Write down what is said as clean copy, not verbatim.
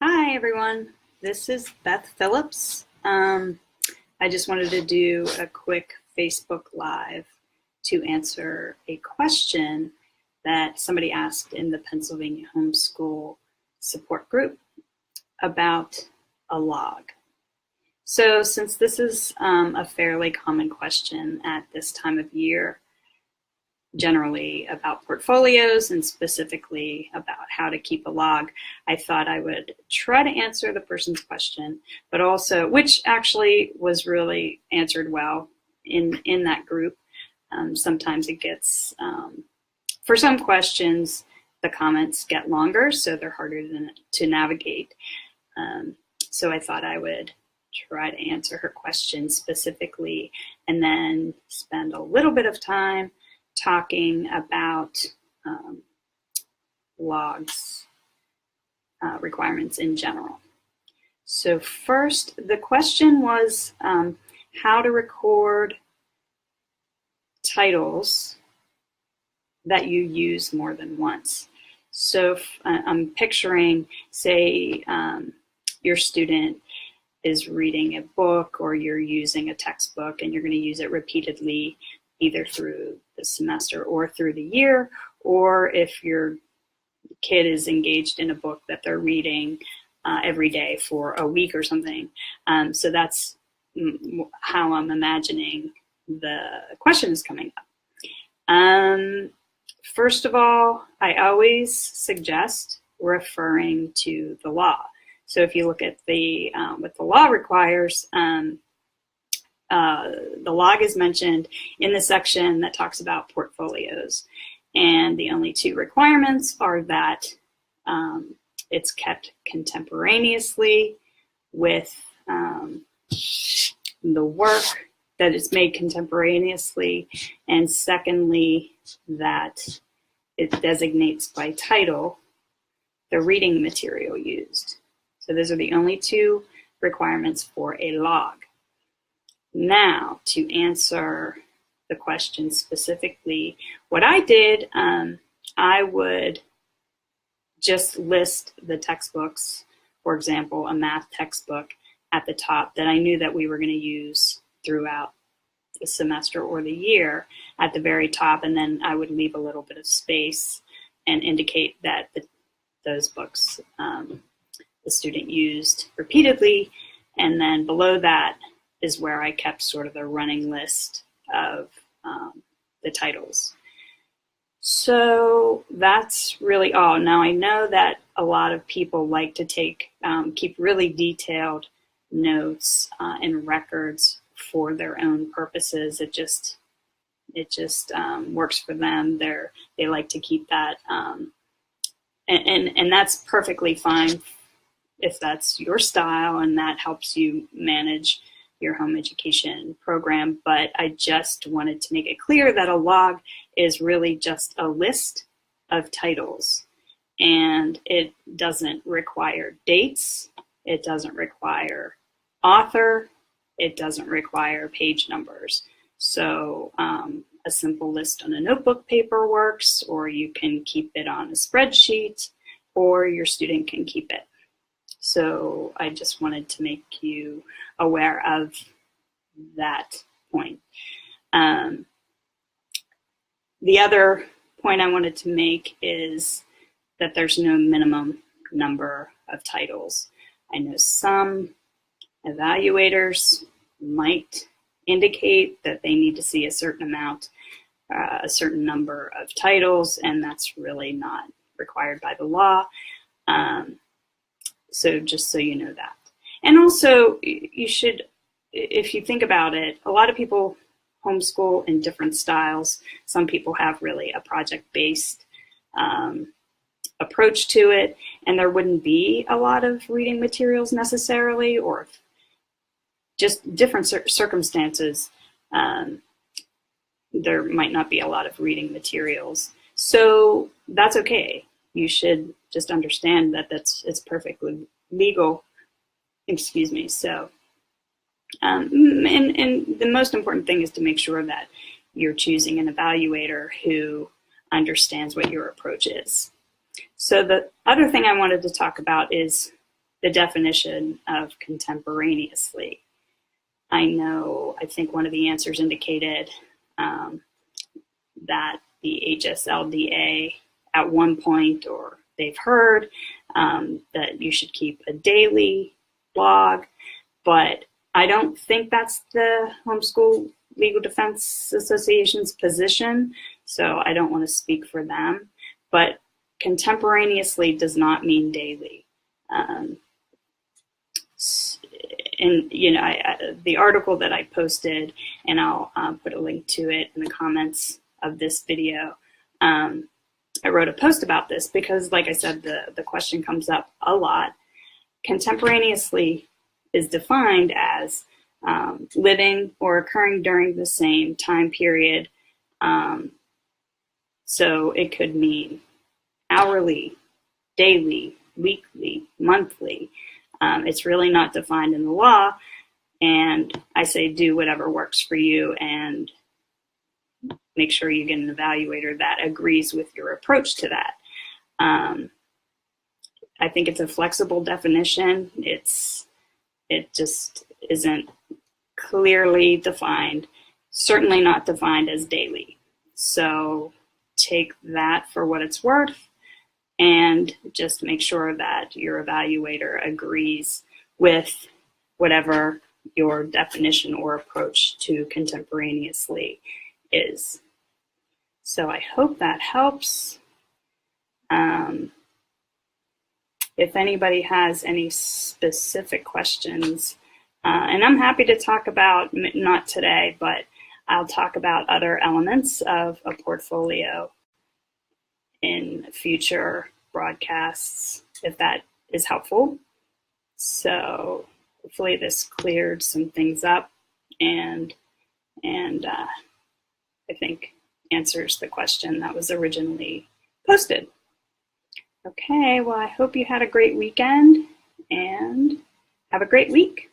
Hi everyone, this is Beth Phillips. I just wanted to do a quick Facebook Live to answer a question that somebody asked in the Pennsylvania Homeschool support group about a log. So since this is a fairly common question at this time of year, generally about portfolios and specifically about how to keep a log, I thought I would try to answer the person's question, but also, which actually was really answered well in that group. Sometimes it gets, for some questions, the comments get longer, so they're harder to navigate. So I thought I would try to answer her question specifically and then spend a little bit of time talking about logs requirements in general. So first, the question was how to record titles that you use more than once. So I'm picturing, say, your student is reading a book or you're using a textbook and you're going to use it repeatedly either through the semester or through the year, or if your kid is engaged in a book that they're reading every day for a week or something. So that's how I'm imagining the question is coming up. First of all, I always suggest referring to the law. So if you look at the what the law requires, the log is mentioned in the section that talks about portfolios. And the only two requirements are that it's kept contemporaneously with the work that is made contemporaneously, and secondly, that it designates by title the reading material used. So those are the only two requirements for a log. Now, to answer the question specifically, what I did, I would just list the textbooks, for example, a math textbook at the top that I knew that we were going to use throughout the semester or the year at the very top, and then I would leave a little bit of space and indicate that those books the student used repeatedly, and then below that is where I kept sort of the running list of the titles. So that's really all. Now I know that a lot of people like to keep really detailed notes and records for their own purposes. It just works for them. They like to keep that, and that's perfectly fine if that's your style and that helps you manage your home education program. But I just wanted to make it clear that a log is really just a list of titles, and it doesn't require dates, it doesn't require author, it doesn't require page numbers. So a simple list on a notebook paper works, or you can keep it on a spreadsheet, or your student can keep it. So I just wanted to make you aware of that point. The other point I wanted to make is that there's no minimum number of titles. I know some evaluators might indicate that they need to see a certain amount, a certain number of titles, and that's really not required by the law. So just so you know that. And also, you should, if you think about it, a lot of people homeschool in different styles. Some people have really a project-based approach to it, and there wouldn't be a lot of reading materials necessarily, or just different circumstances, there might not be a lot of reading materials. So that's okay. You should just understand that it's perfectly legal. Excuse me. So, and the most important thing is to make sure that you're choosing an evaluator who understands what your approach is. So the other thing I wanted to talk about is the definition of contemporaneously. I think one of the answers indicated that the HSLDA at one point, or they've heard that you should keep a daily blog, but I don't think that's the Homeschool Legal Defense Association's position, so I don't want to speak for them. But contemporaneously does not mean daily. And the article that I posted, and I'll put a link to it in the comments of this video, I wrote a post about this because, like I said, the question comes up a lot. Contemporaneously is defined as living or occurring during the same time period. So it could mean hourly, daily, weekly, monthly. It's really not defined in the law, and I say do whatever works for you and make sure you get an evaluator that agrees with your approach to that. I think it's a flexible definition. It just isn't clearly defined, certainly not defined as daily. So take that for what it's worth, and just make sure that your evaluator agrees with whatever your definition or approach to contemporaneously is. So I hope that helps. If anybody has any specific questions, and I'm happy to talk about, not today, but I'll talk about other elements of a portfolio in future broadcasts, if that is helpful. So hopefully this cleared some things up and I think answers the question that was originally posted. Okay, well, I hope you had a great weekend and have a great week.